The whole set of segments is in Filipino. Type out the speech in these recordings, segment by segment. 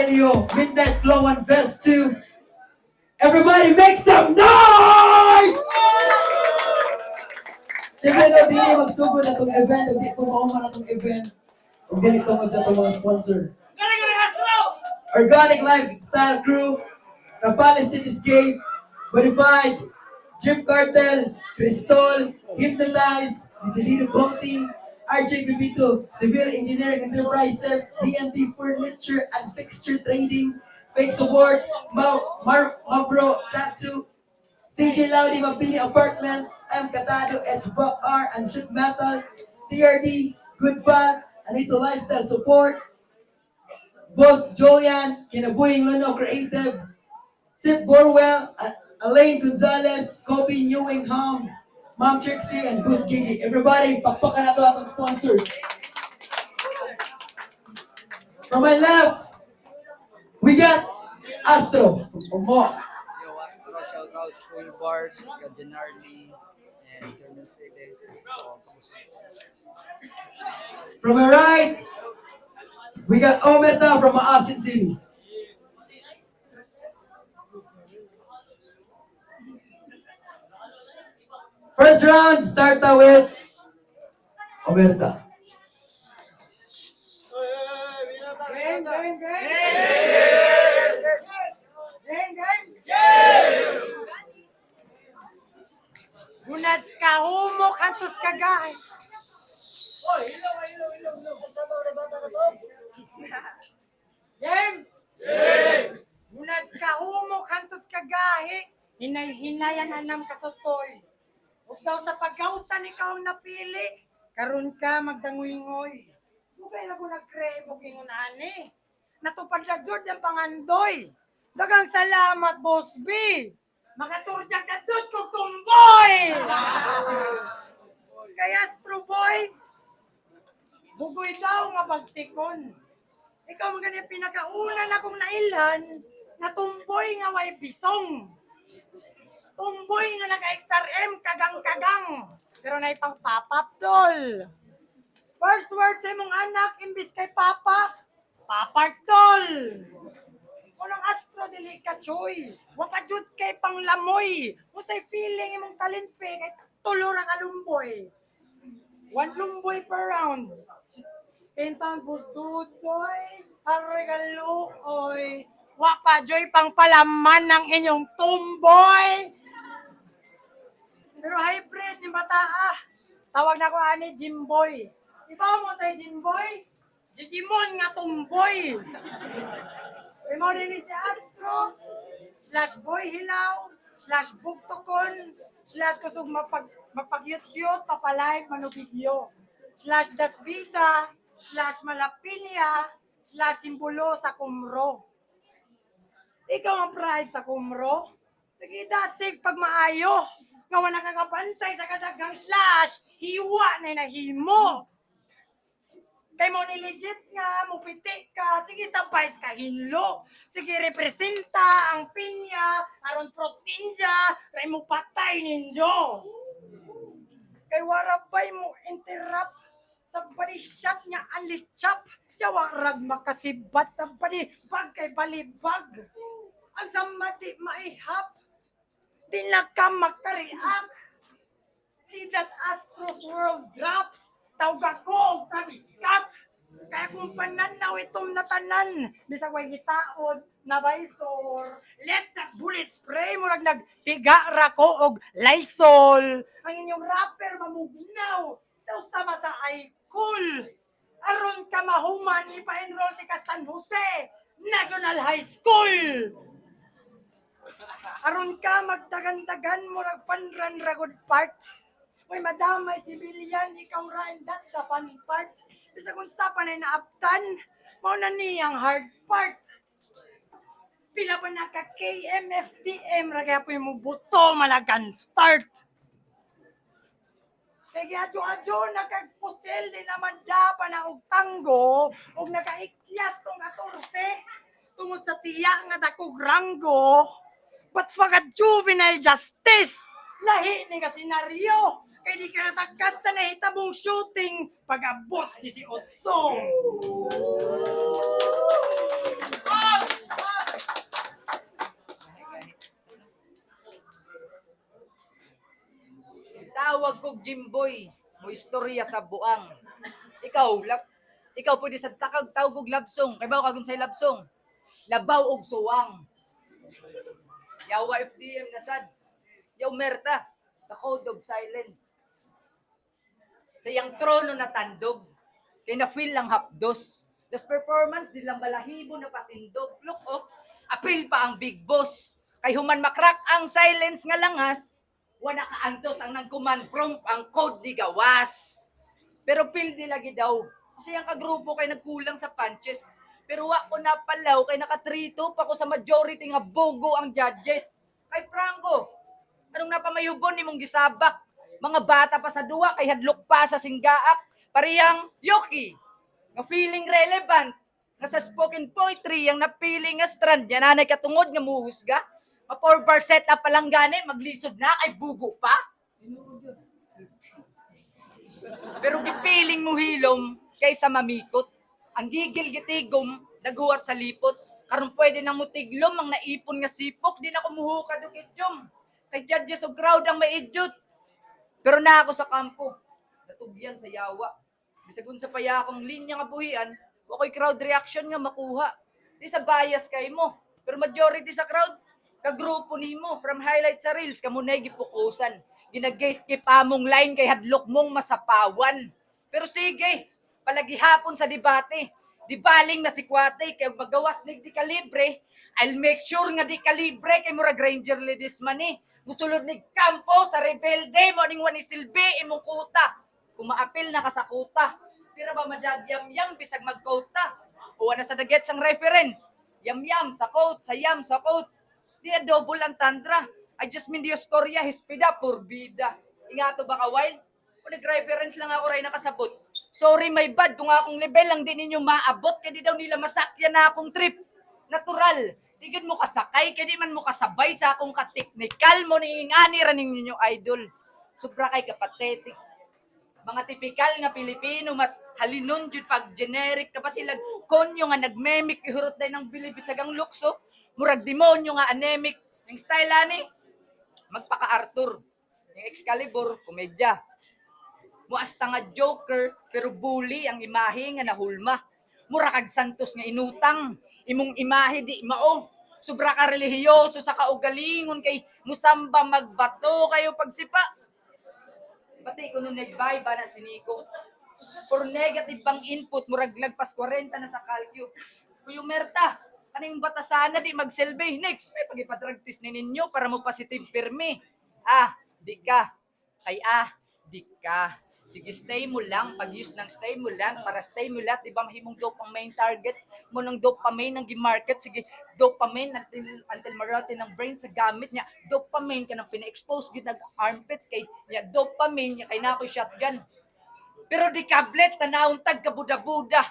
Aurelio, Midnight Flow and Fest 2. Everybody make some noise! Siyempre no, dili magsugod na itong event, hindi po mauman na itong event. Kung dili tungod sa itong mga sponsor. Organic Lifestyle Crew, Rapales Cityscape, Verified, Drip Cartel, Cristol, Hypnotize, Isilino Clothing, RJ Pipito, Severe Engineering Enterprises, DNT Furniture and Fixture Trading, Fake Support, Mabro Tattoo, CJ Laudi Mapini Apartment, M. Catado and Rock R and Shoot Metal, TRD, Goodball, Anito Lifestyle Support, Boss Julian, Kinabuhing Luno Creative, Sid Borwell, Elaine Gonzalez, Kobe Newingham, Mom Trixie, and Goose Gigi. Everybody, pakpakan na to atong sponsors. From my left, we got Astro. Mo. Yo, Astro, shout out Full Bars, Kajanarli, and Mercedes. From my right, we got Omerta from Maasin City. First round, start with Omerta. Gunats ka humok antos kagay. Game! Gunats ka humok antos kagahi. Hinay-hinayan anam kasutoy. Huwag daw sa pagkausan ikaw ang napili. Karon ka magdanguingoy. Bugay na ko nag-crave o gingon ani. Natupad na jud ang pangandoy. Dagang salamat, Boss B. Makaturjak na jud kong tumboy. Kaya Astro Boy, bugoy daw nga pagtikon. Ikaw mga ganyan pinakauna na kong nailhan na tumboy nga way bisong. Tumboy nga naka-XRM kagang-kagang. Pero na ipang papap dol. First word sa imong anak imbis kay papa, papart dol. Unang Astro dili ka choy. Wa ka jud kay panglamoy. Usay feeling imong talentpe kay tulo ra ka lumboy. One lumboy per round. Pintang busdudoy, arregaluoy. Wa pa joy pang palaman ng inyong tumboy. Pero hybrid ni bata ah. Tawag na ko ani Jimboy. Ikaw mo say Jimboy? Jijimon nga tumboy. Imo din si Astro /boy hilaw /bugtokon kusog mapagyut-yut papalive manubigyo /dasbida /malapilya /simbolo sa kumro. Ikaw ang prize sa kumro. Sige dasig pag maayo. Nga wala nakakapantay sa kadagang hiwa na nahimo. Kay mo ni legit nga, mupiti ka, sige sabay ka hinlo. Sige representa ang pinya, aron fruit ninja, ray mo patay ninyo. Kay warabay mo interrupt, sabay shot nga alitsap. Jawarag makasibat, sabay bag kay balibag. Ang samadi maihap, di na ka makariak. See that Astro's world drops. Tawag ako og Travis Scott. Kaya kung pananaw itong natanan, bisag way gitaod na baysor, let that bullet spray mo nagtiga ra ko og Lysol. Ang inyong rapper mamugnaw, daw sama sa iCool. Aron ka mahuman, ipa-enroll ti ka San Jose National High School. Aron ka magdagan-dagan mo panran ragod part. May madamay civilian, ikaw ra, and that's the funny part. Bisa kung sapan ay naaptan, mao na niyang hard part. Pila pa na ka KMFDM, ragaya po yung buto malagan start. Kaya adyo-adyo, nakagpusil, di naman pa na og tanggo, og nakaikyas tong 14, tungod sa tiya nga dakog ranggo. But fagad juvenile justice, lahi ni ka senaryo. Kaya di ka natagkas sa nahitabong shooting pag-abot 18. tawag kog Jimboy, mo istorya sa buang. Ikaw pwede sa tawag og labsong. Kay bawo kagun sa labsong. Labaw og suwang. Yawa FDM na sad. Yaw merta. The code of silence. Sa iyang trono na tandog. Kaya na-feel lang hapdos. Das performance, di lang balahibo na patindog. Look, apil pa ang big boss. Kay human makrak ang silence nga langas, wala kaantos ang nang-command prompt ang code di gawas. Pero pil di lagi daw. Kasi ang kagrupo kay nagkulang sa punches. Pero wa ko napalaw kay nakatrito pa ko sa majority nga bogo ang judges. Kay Franco, anong napamayubon ni mong gisabak? Mga bata pa sa duwa kay hadlok pa sa singgaak. Parihang Yoki, nga feeling relevant. Nga sa spoken poetry, ang napiling nga strand, yan nanay katungod nga muhusga. Ma 4 bar setup pa lang gani, maglisod na kay bugo pa. Pero gipiling mo hilom kaysa mamikot. Ang gigil gitigom, naguwat sa lipot. Karon pwede na mutiglom ang naipon nga sipok, di na kumuhukad og ityom. Kay judges og crowd ang maidyot. Pero na ako sa kampo, natugyan sa yawa. Bisagun sa payakong linya nga buhian, wako'y crowd reaction nga makuha. Di sa bias kay mo. Pero majority sa crowd, kagrupo nimo from highlight sa reels, kamunay gipukusan. Ginagatekeep among line kay hadlok mong masapawan. Pero sige, palagihapon sa debate. Di baling na si Kwate, kay magawas ni di kalibre, I'll make sure nga di kalibre kay murag Ranger Ladies man eh. Musulod ni kampo sa rebelde mo ning wani silbi imong kuta. Kung maapil na ka sa kuta, pira ba madadyam-yam bisag magkota? Uwa na sa daget sang reference. Yam-yam sa quote, sa yam sa quote. Di na double ang tandra. I just mean Dioscoria, hispida, purbida. Ingato ba ka wild? Kung nag-reference lang ako rin nakasabot. Sorry, my bad. Kung akong level lang din ninyo maabot, kaya di daw nila masakyan na akong trip. Natural. Di gid mo kasakay, kaya di man mo kasabay sa akong kateknikal mo ni ingani raning ninyo idol. Sobra kay kapatetic. Mga tipikal nga Pilipino, mas halinon jud pag generic kapatilag konyo nga nagmemic ihurot day ng bilibisagang lukso. Murag demonyo nga anemic. Yung style ani, magpaka-Arthur. Yung Excalibur, komedya. Muasta nga Joker, pero bully ang imahe nga nahulma. Mura kag Santos nga inutang. Imong imahe di mao. Sobra ka relihiyoso sa kaugalingon kay musamba magbato kayo pagsipa. Pati ko nung nag-vibe na si Nico. For negative bang input, murag lagpas 40 na sa kalkyo. Kuyo Merta, kaning batasana di magselbe. Next, may pagipadragtis ni ninyo para mo positive pirmi. Di ka. Di ka. Sige, stay mo lang. Pag-use ng stay mo lang para stay mo lang. Diba mahimong dopamine target mo ng dopamine ng gimarket. Sige, dopamine until marati ng brain sa gamit niya. Dopamine ka nang pina-expose gid nag-armpit kay niya. Dopamine niya kay na ako shotgun. Pero di kablet, tanawang tag kabuda-buda.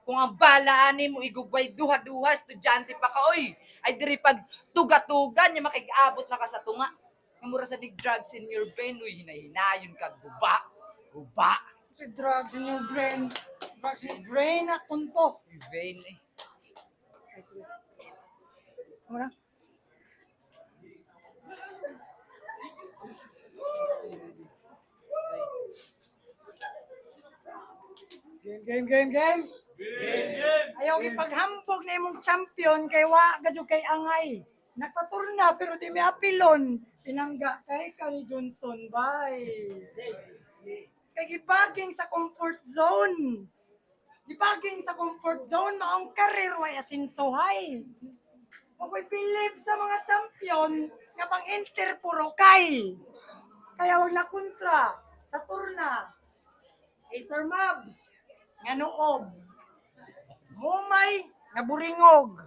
Kung ang balaan mo igugway duha-duha, estudyante pa ka, oy. Ay diri pag tuga-tuga niya makig-abot na ka sa tunga. Mura sa dig drugs in your brain, uy, hinahinayon ka, guba. Si drugs in your brain. Drugs in your brain na kunto. Vain eh. Muna. Game. Ayaw ipaghambog na imong champion kay wa gadyo kay angay. Nagpaturna pero di may apilon. Pinangga kay Kari Johnson, bye. Kay gibaging sa comfort zone. Gibaging sa comfort zone, maong karir way asinsohay. Ako'y believe sa mga champion nga pang enter puro kay. Kaya wag na kontra sa turna. Acer Mabs, nga noob. Mumay, nga buringog.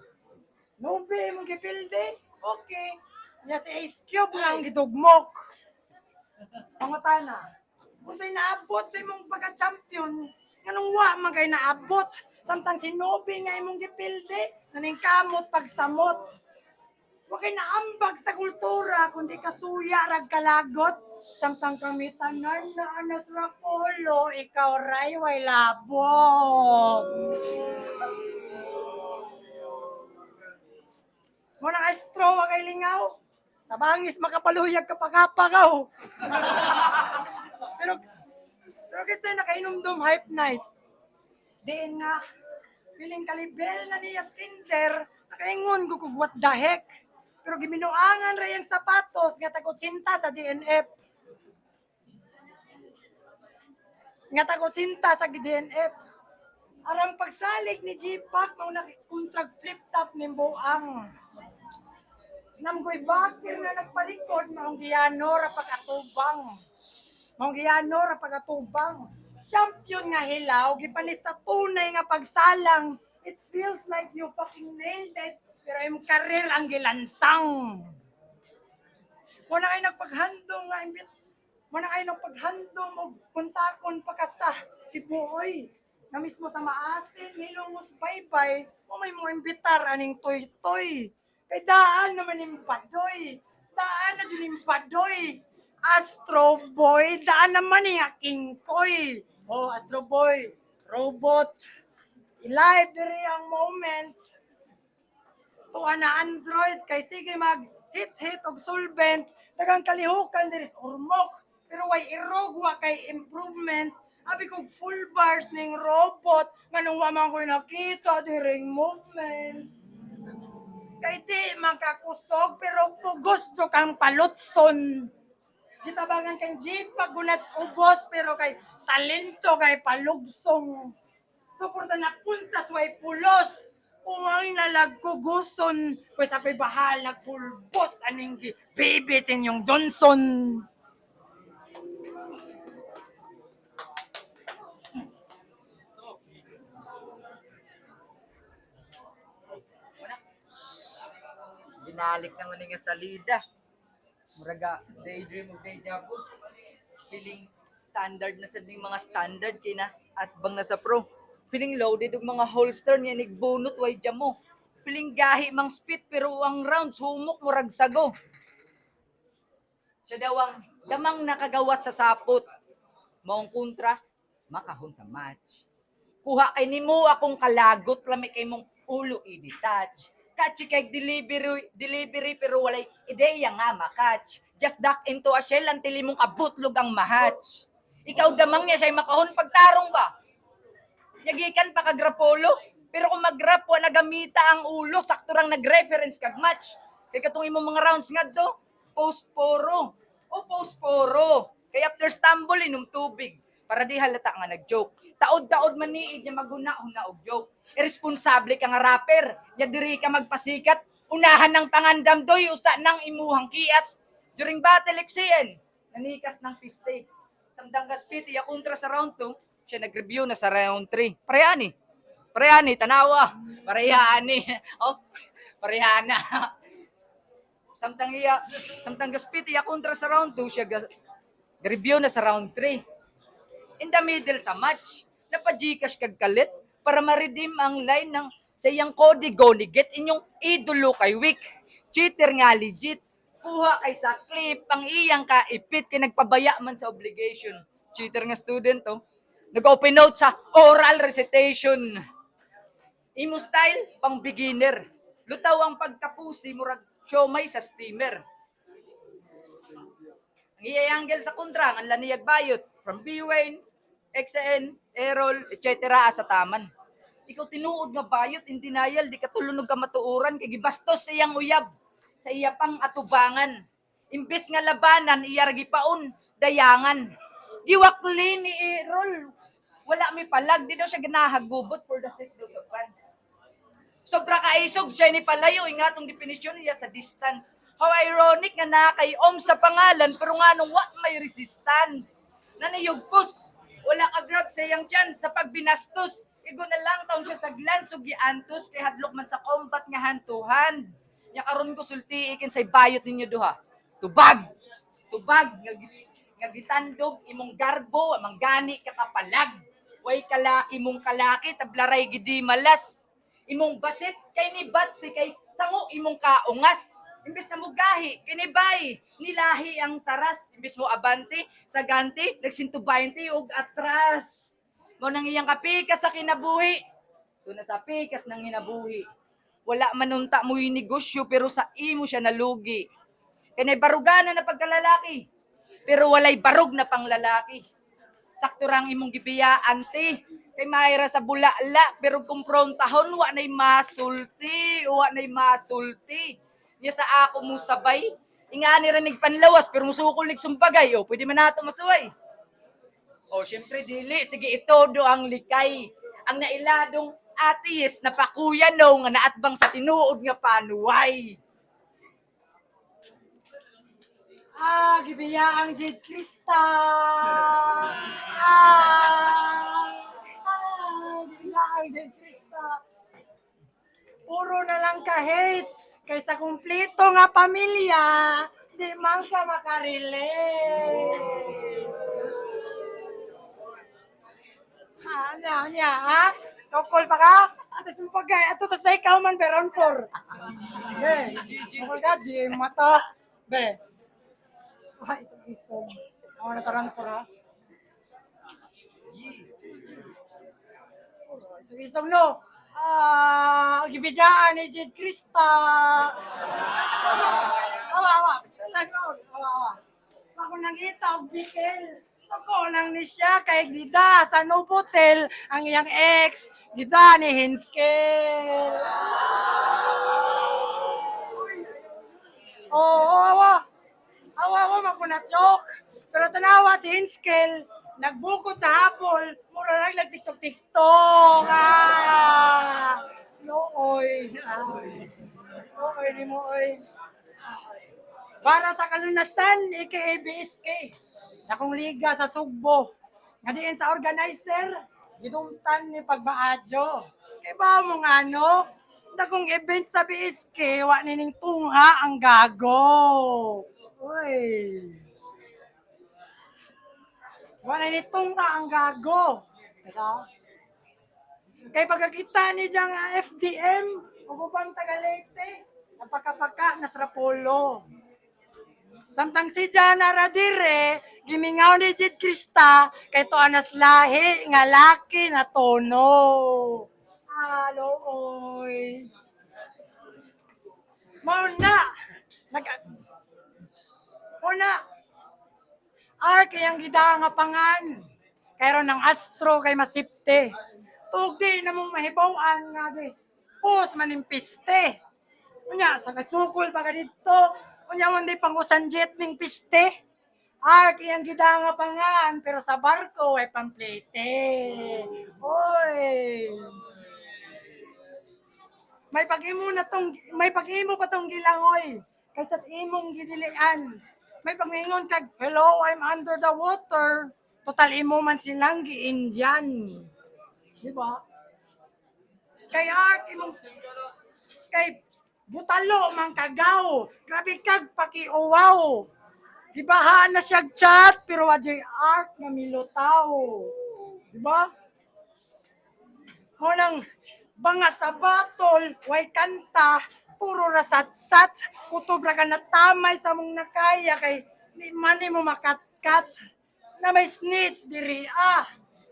Nobe, mong gipilde, okay. Nya si Ace Cube nga ang gidugmok. Pangutana. Kung sa'y naabot sa imong pagka-champion, nganong wa man kay naabot. Samtang si Nobe nga imong gipilde, naning kamot pagsamot. Wa kay naambag sa kultura, kundi kasuya rag kalagot. Samtang kami tanan na anak ra polo, ikaw ray way labog. Muna ka straw kay lingaw. Tabangis makapaluyag ka pagapagaw. Pero kasi nakainom-dom hype night. Diin nga, piling kalibel na niya skinser, nakaingon ko kung what the heck. Pero giminuangan ra yung sapatos nga tagotsinta sa DNF. Nga tagotsinta sa DNF. Arang pagsalig ni G-Pac, mau nakontrag flip-top ni Boang. Namgoy bakir na nagpalikod, maong giyano ra pag-atubang. Maong giyano ra pag-atubang. Champion nga hilaw, gipanis sa tunay nga pagsalang. It feels like you fucking nailed it, pero yung karir ang gilansang. Muna ay nagpaghandong nga imbit. Muna ay nagpaghandong og puntakon pa ka sa Sibuoy. Na mismo sa maasin, hilongos baybay, o may mo imbitar aning toy-toy. Kay daan naman yung padoy. Daan na dyan yung padoy. Astro Boy, daan naman yung aking koy. Oh, Astro Boy, robot. I-live diri ang moment. Tuwa na Android, kay sige mag hit og solvent. Dagang kalihukan diri sa urmok. Pero way irogwa kay improvement. Abi kong full bars ning robot. Nganong wa man ko nakita diring movement. Kay di makakusog pero gusto kang palutson. Gitabangan kang jeep paggunat ubos pero kay talento kay palugsong. Suporta na puntas way pulos. Kung ang nalagkuguson, pues apay bahal nagpulbos aning baby sa inyong Johnson. Binalik naman nga salida. Muraga, daydream of deja vu. Feeling standard na sa ding mga standard kina at bang nasa pro. Feeling loaded og mga holster niya nigbunot way mo. Feeling gahi mang spit pero ang rounds humok murag sago. Siya daw ang damang nakagawas sa sapot. Maong kontra, makahon sa match. Kuha kay nimo akong kalagot lami kay mong ulo i-detach. Catchy kay delivery pero walay ideya nga makatch. Just duck into a shell until imong kabutlog ang mahatch. Ikaw damang niya siya makahon pagtarong ba? Yagikan pa kagrapolo, pero kung mag-rap wa nagamita ang ulo, sakto rang nag-reference kag match. Kay katong imong mga rounds nga do, post-poro. O post-poro. Kay after stumble inom tubig para di halata nga nag-joke. Taod-taod man niid niya maguna-una og joke. Irresponsable ka nga rapper, ya diri ka magpasikat, unahan ng pangandam doy usa nang imuhang kiat. During battle XCN, nanikas ng piste. Samdang gaspit iya kontra sa round 2, siya nag-review na sa round 3. Parehani, tanawa. Parehani. Oh, parehana. Samtang gaspit iya kontra sa round 2, siya review na sa round 3. In the middle sa match, napa-Gcash kag kalit para ma-redeem ang line ng sa iyang kodigo ni get inyong idolo kay weak. Cheater nga legit. Kuha kay sa clip ang iyang kaipit kay nagpabaya man sa obligation. Cheater nga student oh. Nag-open note sa oral recitation. Imo style pang beginner. Lutaw ang pagkapusi murag siomay sa steamer. Ang iyang sa kontra ang laniyag bayot from B-Wayne, XN, Errol, etc. sa taman. Ikaw tinuod nga bayot in denial, di ka tulunog ka matuuran, kay gibastos iyang uyab, sa iya pang atubangan. Imbes nga labanan, iya ragipaon, dayangan. Giwakli ni Errol, wala mi palag, di daw siya ginahagubot for the sake of fans. Sobra kaisog siya ni palayo, ingatong definisyon niya sa distance. How ironic nga nakay-om sa pangalan, pero nga nung may resistance. Naniyugpos, wala ka grab sa iyang chance sa pagbinastos. Igo na lang taon siya sa glance o giantos kay hadlok man sa combat nga hand-to-hand. Nya karon ko sulti ikin say bayot ninyo duha. Tubag nga gitandog imong garbo amang gani ka kapalag. Way kalaki mong kalaki tablaray gidi malas. Imong basit kay ni batsi kay sango imong kaungas. Imbes na mo gahi, kinibay, nilahi ang taras. Imbes mo abante, saganti, nagsintubayanti og atras. Mo nang iyang kapikas sa kinabuhi. Tuna sa pikas ng inabuhi. Wala manunta mo yung negosyo pero sa imo siya nalugi. Kanay barugana na pagkalalaki. pero walay barog na panglalaki. Sakto rang imong gibiyaan ti. Kay mayra sa bulala, pero kumprontahon, wa na'y masulti. Niya sa ako mo sabay, ingani rin panlawas, pero musukol nig sumpagay, o, pwede man nato masuway. O, syempre, dili, sige, ito do ang likay. Ang nailadong ateist na pakuya no, nga naatbang sa tinuod nga panuway. Gibiya ang Jid Krista. Gibiya ang Jid Krista. Puro na lang ka-hate. Kaysa kumpleto nga pamilya, di man ka makarelate. Anya, ha? Kokol pa ka? Atas mo pagay. Ato tas na ikaw man, beron por. Be, kokol ka, Jim, mata. Be. Ay, isog-isog. Ako na taran por, ha? Isog-isog, no? Gibidyan ni Jid Krista. Awa. Ako nangita og Bicel. So ko lang ni siya kay Dida sa Novotel ang iyang ex, Dida ni Hinskel. Awa ko makunat-joke. Pero tanawa si Hinskel, nagbukod sa hapol, mura lang nagtiktok-tiktok. Nooy. Nooy, ni mo, oy. Para sa kalunasan, aka BSK. Akong liga sa Sugbo. Nga diin sa organizer, gidumtan ni pagbaadyo. Iba mo nga, no? Dagong event sa BSK, wa nining tungha ang gago. Uy. Wa nining tungha ang gago. Kay pagkakita ni diyang FDM, upang Tagalete, napakapaka na Srapolo. Samtang si Jana Radire, gimingaw ni Jid Krista, kay to anas lahi, nga laki na tono. Halo, oy. Mauna, Ark yang gida nga pangan, kayro ng astro kay masipte. Tugdi na mong mahibawan nga di, pus manimpiste. Unya, sa kasukol pa ka dito, unya man di pangusan jet ning piste. Ark yang gida nga pangan, pero sa barko ay pamplete. Oy! May pag-imo pa tong gilangoy, kaysa sa imong gidilian. May pagmingon kag, hello, I'm under the water. Total imo man silang gi-Indian. Diba? Kay Ark, kay butalo man kagaw. Grabe kag pakiuwaw. Diba na siya chat, pero wajoy Ark na milutaw. Diba? Munang banga sa batol, way kanta, puro rasat-sat, kutob ra ka natamay sa mong nakaya, kay di man mo makatkat, na may snitch diri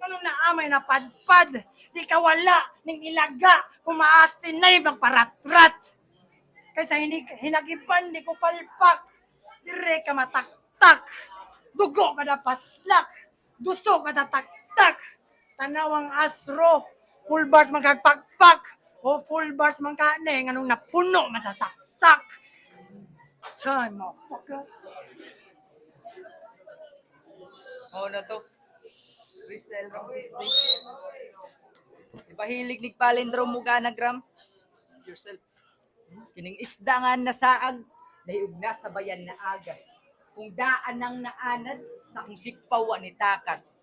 Anong naamay na padpad, di ka wala, ning ilaga, kumaasin na yung magparat-rat. Kaysa hinagipan, di ko palpak, dire ka mataktak, dugo ka na paslak, duso ka na taktak, tanawang asro, full bars magkagpakpak, o full bars magkane, anong napuno, masasaksak. Saan mo? Oo na to. Freestyle from Tuesday. Ipahilig ni palindrom mo ganagram. Yourself. Kining isda nga nasaag, dahil na sa bayan na agas. Kung daan ang naanad, sa kung sikpawa ni takas.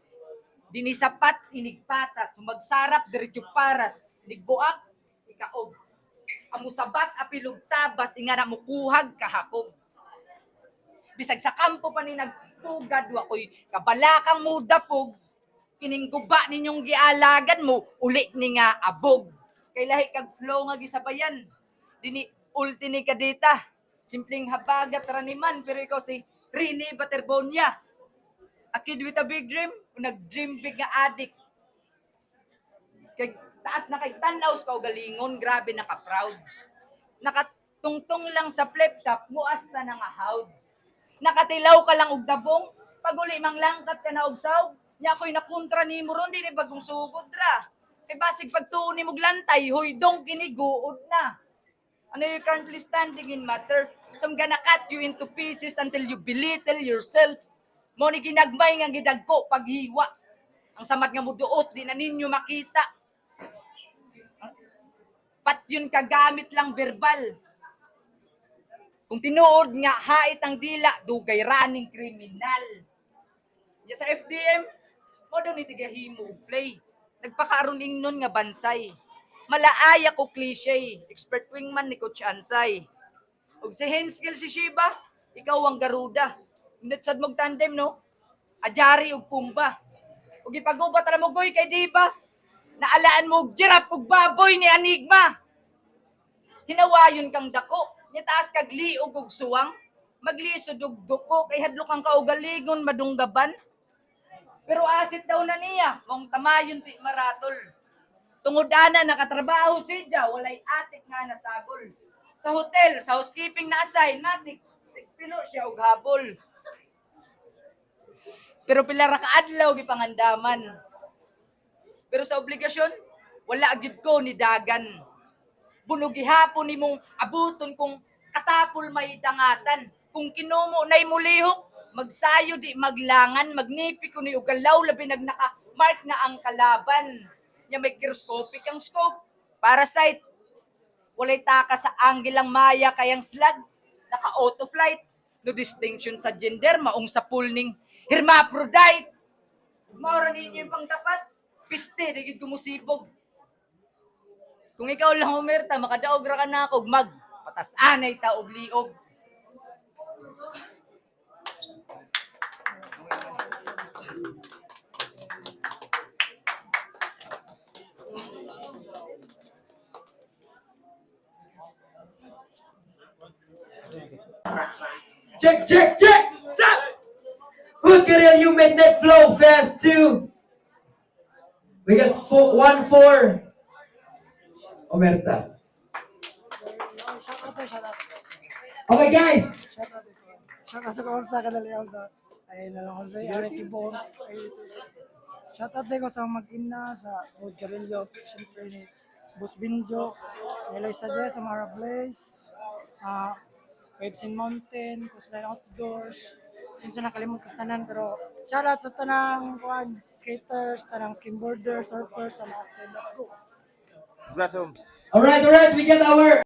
Dinisapat, inigpatas, sumagsarap, diretso paras, nigbuak, ikaog. Amusabat, apilog tabas, ingana mo kuhag, kahakog. Bisag sa kampo pa ni nagpugad, wakoy kabalakang mudapog, kining guba ninyong gialagan mo, uli ni nga abog. Kay lahi kag flow nga gisabayan. Dini ulti ni kadita. Simpleng habagat raniman, pero ikaw si Rini Baterbonia. A kid with a big dream, nag-dream big nga adik. Kay taas na kay tanaws ka o galingon, grabe naka-proud. Nakatungtong lang sa flip top, muas na nga hawd. Nakatilaw ka lang og dabong, Pag uli mang langkat ka na ogsaw, nya ako'y nakontra ni mo ron, di bagong sugod ra. Kay basig pagtuon ni mong lantay, huy dong kiniguod na. Ano you currently standing in matter? So I'm gonna cut you into pieces until you belittle yourself. Mo ni ginagmay nga gidagko paghiwa. Ang samad nga muduot, di na ninyo makita. Pat yun kagamit lang verbal. Kung tinuod nga hait ang dila, dugay raning kriminal. Ya sa FDM, mo daw ni tigahimo og play. Nagpakaaron ingnon nga bansay. Malaaya ko cliche, expert wingman ni Coach Ansay. Ug si Henskill si Shiba, ikaw ang garuda. Ngunit sad mog tandem no? Ajari ug Pumba. Ug ipagubat ra mo goy kay Diba. Naalaan mo og giraffe ug baboy ni Enigma. Hinawayon kang dako, nya taas kag liog ug suwang. Maglisod og duko kay hadlok ang kaugaligon madunggaban. Pero asit daw na niya, mong tamayon ti maratol. Tungod ana nakatrabaho siya, walay atik nga nasagol. Sa hotel, sa housekeeping na assign, matik, pilo siya og habol. Pero pila ra ka adlaw gipangandaman. Pero sa obligasyon, wala gyud ko ni dagan. Bunog gihapon nimong abuton kung katapol may dangatan. Kung kinumo na'y mulihok, magsayo di maglangan, magnipi ko ni ugalaw, labi naka-mark na ang kalaban. Nya may gyroscopic ang scope, parasite. Walay taka sa angle ang maya kayang slag, naka-auto flight. No distinction sa gender, maong sa pulning hermaphrodite. Maura ninyo yung pangtapat, piste, digid kumusibog. Kung ikaw lang umirta, makadaog ra ka na ako, patas anay ta og liog. Check, check, check! Stop! Hood Garel, you make that flow fast too. We got 1-4. Omerta. Shout out. Okay guys, Shout out sa kong sa kadali ako sa ay na lang ako sa Arity Bomb. Shout out din ko sa mag-ina sa Hood Carillo, syempre ni Boss Binjo, Nelay Sajay sa Mara Blaze, Waves in Mountain, Coastline Outdoors, since nakalimot ko sa tanan, pero shout out sa tanang skaters, tanang skimboarders, surfers, sa mga stand-up go. alright, we got our